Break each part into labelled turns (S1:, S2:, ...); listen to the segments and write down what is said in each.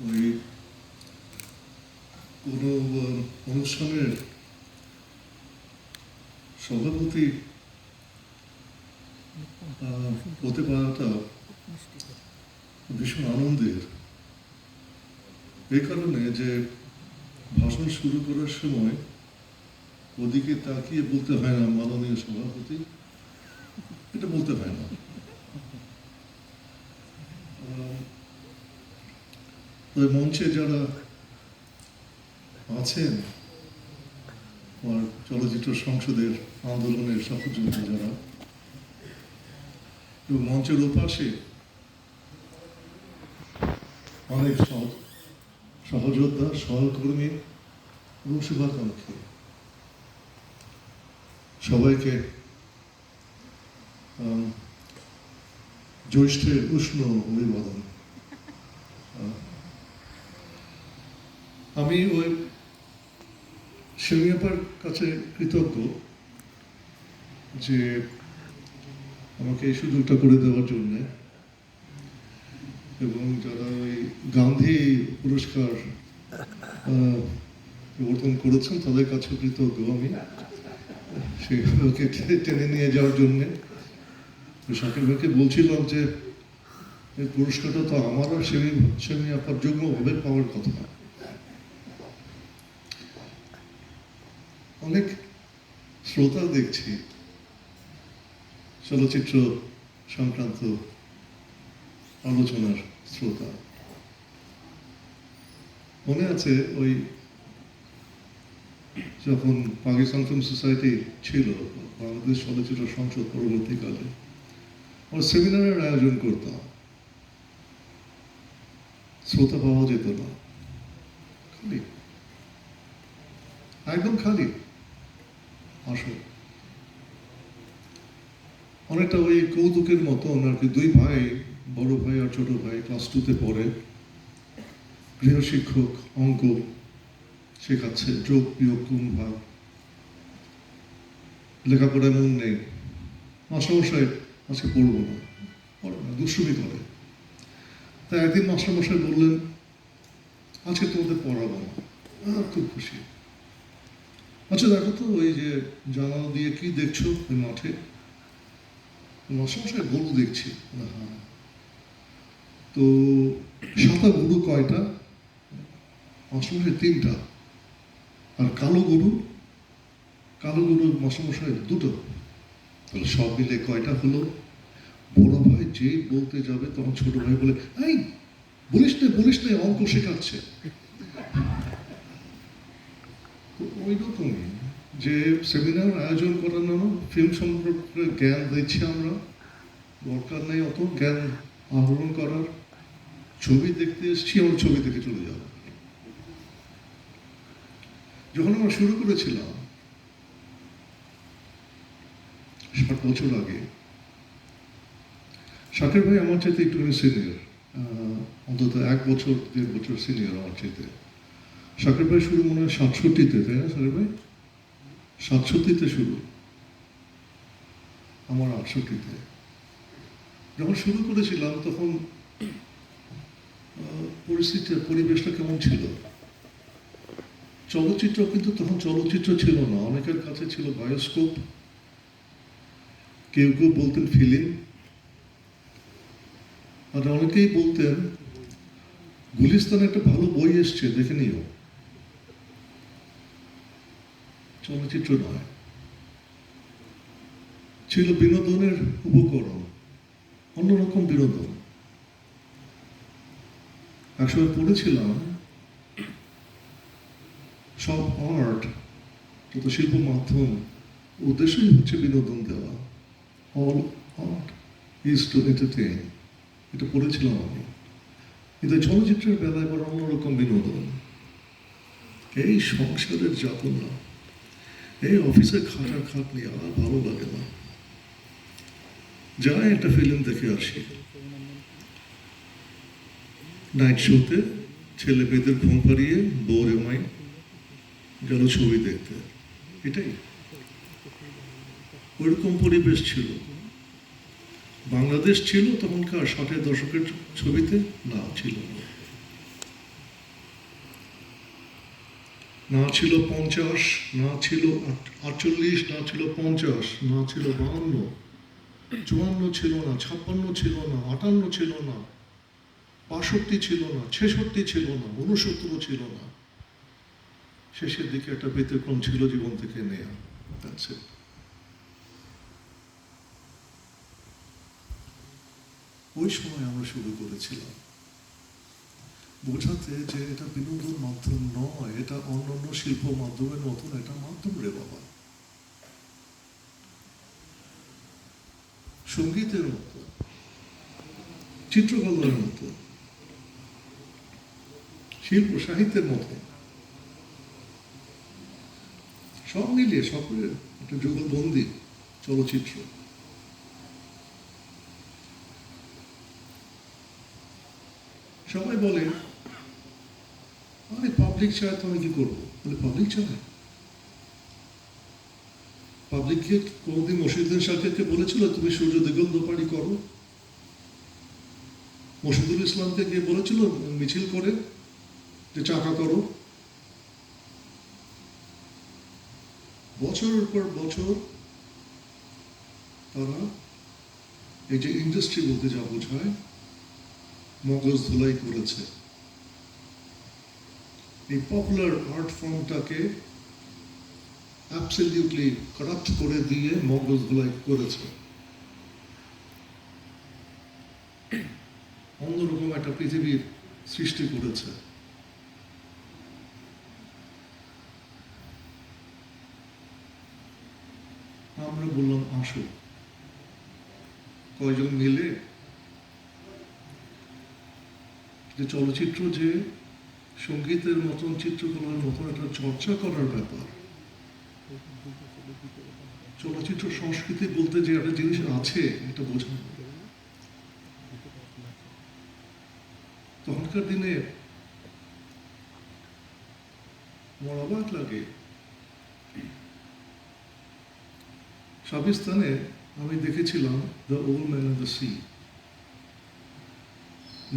S1: ওই কোনো অনুষ্ঠানের সভাপতি হতে পারাটা ভীষণ আনন্দের, এই কারণে যে ভাষণ শুরু করার সময় ওদিকে তাকিয়ে বলতে হয় না মাননীয় সভাপতি, এটা বলতে হয় না। ওই মঞ্চে যারা আছেন আমার চলচ্চিত্র সংসদের আন্দোলনের সহযোগিতা যারা, এবং মঞ্চের ওপাশে অনেক সহযোদ্ধা, সহকর্মী এবং শুভাকাঙ্ক্ষী, সবাইকে জ্যৈষ্ঠের উষ্ণ অভিবাদন। আমি ওই শিমিয়াপার কাছে কৃতজ্ঞ যে আমাকে এই সুযোগটা করে দেওয়ার জন্যে, এবং যারা ওই গান্ধী পুরস্কার প্রবর্তন করেছেন তাদের কাছেও কৃতজ্ঞ আমি, সেগুলোকে টেনে নিয়ে যাওয়ার জন্যে। শাকিল ভাইকে বলছিলাম যে এই পুরস্কারটা তো আমার আর শিমিয়াপার যুগ্মভাবে পাওয়ার কথা। অনেক শ্রোতা দেখছি চলচ্চিত্র সংক্রান্ত আলোচনার শ্রোতা। মনে আছে ওই যখন পাকিস্তান ফিল্ম সোসাইটি ছিল, বাংলাদেশ চলচ্চিত্র সংসদ পরবর্তীকালে আমরা সেমিনারের আয়োজন করতাম, শ্রোতা পাওয়া যেত না, খালি, একদম খালি। আসো অনেকটা ওই কৌতুকের মতন আর কি, দুই ভাই, বড় ভাই আর ছোট ভাই ক্লাস 2-তে পড়ে, গৃহশিক্ষক অঙ্ক শেখাচ্ছে, যোগ বিয়োগ গুণ ভাগ, লেখাপড়ায় মন নেই, মাস্টারমশাই আজকে পড়বো না, পড়ে না, দুষ্টুমি করে। তাই একদিন মাস্টারমশাই বললেন আজকে তোমাদের পড়াবো না। খুব খুশি। আচ্ছা দেখো তো ওই যে জানালা দিয়ে কি দেখছো ওই মাঠে? মাস্টারমশাই গরু দেখছি। হ্যাঁ। তো সাদা গরু কয়টা? মাস্টারমশাই 3টা। আর কালো গরু মাস্টারমশাই 2টো। তাহলে সব মিলে কয়টা হলো? বড় ভাই যেই বলতে যাবে তখন ছোট ভাই বলে, এই বলিস নে অঙ্ক শেখাচ্ছে। ওই রকমই যে সেমিনার আয়োজন করানো, ফিল্ম সম্পর্কে জ্ঞান দিচ্ছি আমরা, দরকার নেই অত জ্ঞান আহরণ করার। ছবি দেখতে এসেছি, আমরা ছবি দেখে চলে যাব। যখন আমরা শুরু করেছিলাম 60 বছর আগে, শাকির ভাই আমার চাইতে একটুখানি সিনিয়র, অন্তত 1 বছর 1.5 বছর সিনিয়র আমার চাইতে। শাকির ভাই শুরু মনে হয় 67-তে, তাই না শাকির ভাই? 67-তে শুরু, আমার 68-তে। যখন শুরু করেছিলাম তখন পরিবেশটা কেমন ছিল? চলচ্চিত্র কিন্তু তখন চলচ্চিত্র ছিল না, অনেকের কাছে ছিল বায়োস্কোপ, কেউ কেউ বলতেন ফিল্ম, আর অনেকেই বলতেন গুলিস্তানে একটা ভালো বই এসছে দেখে নিও। চলচ্চিত্র নয়, ছিল বিনোদনের উপকরণ, অন্যরকম বিনোদন। একসময় পড়েছিলাম সব আর্ট, যত শিল্প মাধ্যম উদ্দেশ্যই হচ্ছে বিনোদন দেওয়া। All art is two entertain, এটা পড়েছিলাম আমি। কিন্তু চলচ্চিত্রের বেলায় আবার অন্যরকম বিনোদন। এই সংসারের যাতনা, এই অফিসে খাটাখাটনি আর ভালো লাগে না, যাই একটা ফিল্ম দেখে আসি। নাইট শোতে ছেলে মেয়েদের ঘুম পাড়িয়ে বউ রেমাই গেল ছবি দেখতে, এটাই। ওইরকম পরিবেশ ছিল। বাংলাদেশ ছিল তখনকার 60-এর দশকের ছবিতে? না, ছিল না। না ছিল 50, না ছিল 48, না ছিল 50, না ছিল 52, 54 ছিল না, 56 ছিল না, 58 ছিল না, 65 ছিল না, 66 ছিল না, 69 ছিল না। শেষের দিকে একটা ব্যতিক্রম ছিল জীবন থেকে নেয়া। That's it. ওই সময় আমরা শুরু করেছিলাম বোঝাতে যে এটা বিনোদন মাধ্যম নয়, এটা অন্যান্য শিল্প মাধ্যমের মতন একটা মাধ্যম রে বাবা। সঙ্গীতের মতো, চিত্রকলার মতো, শিল্প সাহিত্যের মতো, সব মিলিয়ে সকলের একটা যুগলবন্দি চলচ্চিত্র। সবাই বলে আরে পাবলিক চায় তো আমি কি করবো? বলে পাবলিক চায়? পাবলিককে কোনোদিন মশিউদ্দিন শাকিরকে বলেছিল তুমি সূর্য দিগন্তপাড়ি করো? মশিদুল ইসলামকে গিয়ে বলেছিল মিছিল করে যে চাকা করো? বছরের পর বছর তারা এই যে ইন্ডাস্ট্রি বলতে যা বোঝায় মগজ ধুলাই করেছে। এই পপুলার আর্ট ফর্মটাকে অ্যাবসলিউটলি কারাপ্ট করে দিয়ে মগজ ধুলাই করেছে। অন্যরকম একটা পৃথিবীর সৃষ্টি করেছে। আমরা বললাম আসো, কয়জন মিলে যে চলচ্চিত্র যে সঙ্গীতের মতন চিত্রকলার মতন একটা চর্চা করার ব্যাপার। চলচ্চিত্র সংস্কৃতি বলতে যে একটা জিনিস আছে এটা বোঝানো। তখনকার দিনে আমার অবাক লাগে, সাবিস্তানে আমি দেখেছিলাম the old man and the sea.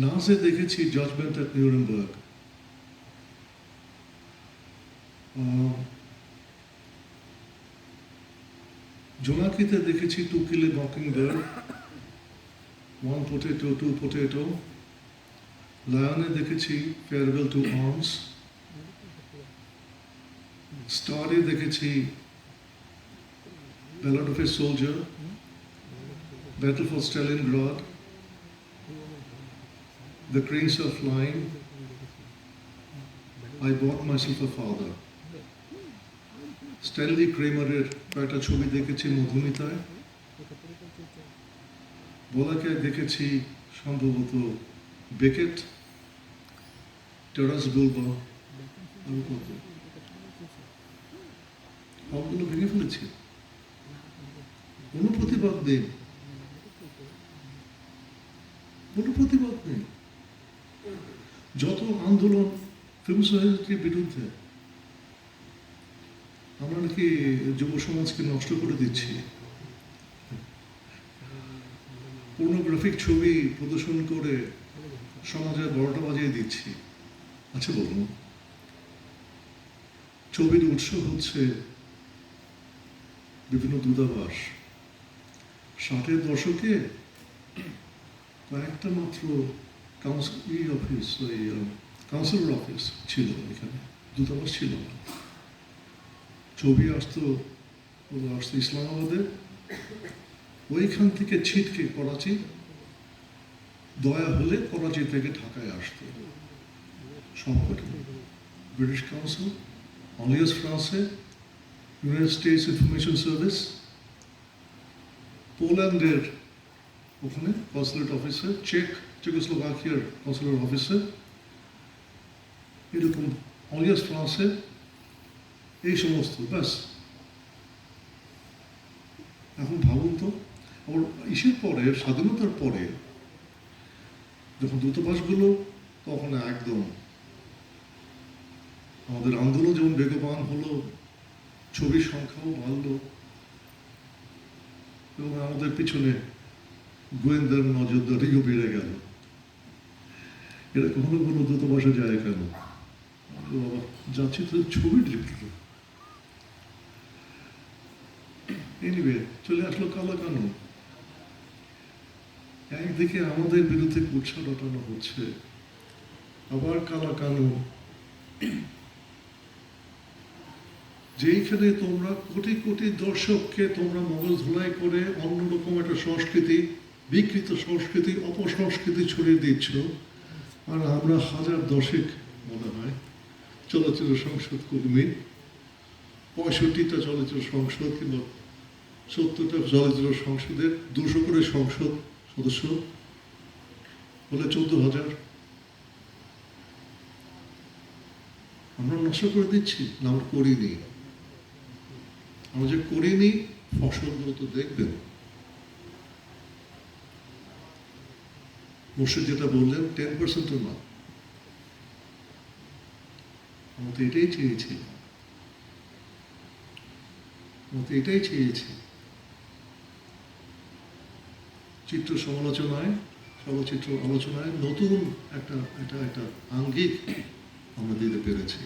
S1: নাজে দেখেছি জাজমেন্ট অ্যাট নিউরেমবার্গ। জোনাকিতে দেখেছি to kill a mockingbird, one potato, two potato. লায়নে দেখেছি ফেয়ারওয়েল টু আর্মস। স্টারে দেখেছি ballad of a soldier, battle for Stalingrad, The cranes are flying, I bought myself a father. Stanley ক্রেমারের কয়েকটা ছবি দেখেছি মধুমিতায়। বলাকে দেখেছি সম্ভবত বেকেট, টেরাস বুলবা, আর কত হলগুলো ভেঙে ফেলেছি। কোনো প্রতিবাদ নেই, কোনো প্রতিবাদ নেই। যত আন্দোলন ফিল্ম সোসাইটির বিরুদ্ধে, আমরা নাকি যুব সমাজকে নষ্ট করে দিচ্ছি, পর্নোগ্রাফিক ছবি প্রদর্শন করে সমাজের 12টা বাজিয়ে দিচ্ছি। আচ্ছা বলুন, ছবির উৎস হচ্ছে বিভিন্ন দূতাবাস। 60-এর দশকে কয়েকটা মাত্র কাউন্সিলর অফিস ছিল এখানে, দূতাবাস ছিল না। ছবি আসতো ইসলামাবাদে, ওইখান থেকে ছিটকে করাচি, দয়া হলে করাচি থেকে ঢাকায় আসতো সবকটি। ব্রিটিশ কাউন্সিল, অলিয়াস ফ্রান্সে, ইউনাইটেড স্টেটস ইনফরমেশন সার্ভিস, পোল্যান্ডের ওখানে কনসুলেট অফিসে, চেকোস্লোভাকিয়ার কনসুলেট অফিসে, এরকম অলিয়াস ফ্রান্সে, এই সমস্ত। ব্যাস। এখন ভাবুন তো, আবার ইসের পরে, স্বাধীনতার পরে যখন দূতাবাসগুলো, তখন একদম আমাদের আন্দোলন যেমন বেগবান হলো, ছবির সংখ্যাও বাড়লো, এবং আমাদের পিছনে গোয়েন্দার নজরদারিও বেড়ে গেল। এরা কখনো কোনো দূতাবাসে যায় কেন? বাবা যাচ্ছি তো ছবি ডিরেক্টর। এনিওয়ে চলে আসলো কালা কানুন। একদিকে আমাদের বিরুদ্ধে কুৎসা রটানো হচ্ছে, আবার কালা কানুন, যেইখানে তোমরা কোটি কোটি দর্শককে তোমরা মগজ ধোলাই করে অন্যরকম একটা সংস্কৃতি, বিকৃত সংস্কৃতি, অপসংস্কৃতি ছড়িয়ে দিচ্ছ, আর আমরা হাজার দশেক মনে হয় চলচ্চিত্র সংসদ কর্মী, 65টা চলচ্চিত্র সংসদ কিংবা 70টা চলচ্চিত্র সংসদের 200 করে সংসদ সদস্য বলে 14,000 আমরা নষ্ট করে দিচ্ছি না? আমরা করিনি। আমরা যে করিনি ফসলগুলো তো দেখবেন। মুর্শিদ যেটা বললেন 10%ও না, আমরা তো এটাই চেয়েছি, আমরা তো এটাই চেয়েছি। চিত্র সমালোচনায়, চলচ্চিত্র আলোচনায় নতুন একটা আঙ্গিক আমরা দিতে পেরেছি।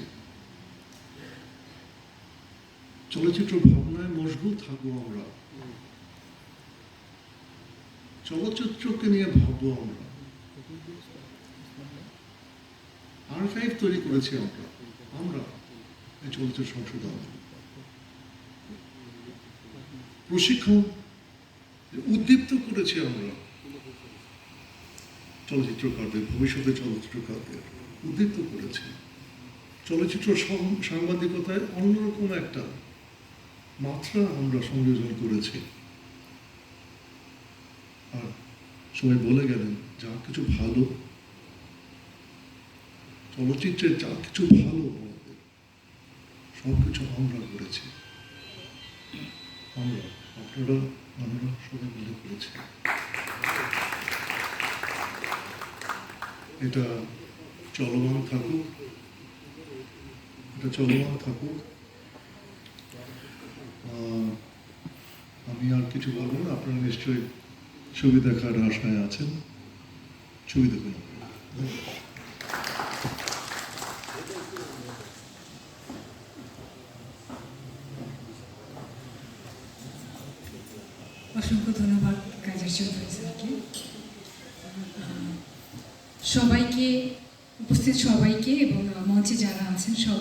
S1: চলচ্চিত্র ভাবনায় মশগুল থাকবো আমরা, চলচ্চিত্রকে নিয়ে ভাববো আমরা, আর্কাইভ তৈরি করেছি আমরা এই চলচ্চিত্র সংসদ প্রশিক্ষণ উদ্দীপ্ত করেছি আমরা চলচ্চিত্রকারদের, ভবিষ্যতে চলচ্চিত্রকারদের উদ্দীপ্ত করেছি। চলচ্চিত্র সাংবাদিকতায় অন্যরকম একটা মাত্রা আমরা সংযোজন করেছি। আর সবাই বলে গেলেন যা কিছু ভালো চলচ্চিত্রের, যা কিছু ভালো আমাদের সব কিছু আমরা করেছি। আপনারা আমরা সবাই মিলে করেছি। এটা চলমান থাকুক, আমি আর কিছু বলবো না। আপনারা নিশ্চয়ই ছবি দেখার আশায় আছেন, ছবি দেখুন।
S2: অসংখ্য ধন্যবাদ কাজের চৌধুরী স্যারকে। সবাইকে, উপস্থিত সবাইকে এবং মঞ্চে যারা আছেন সব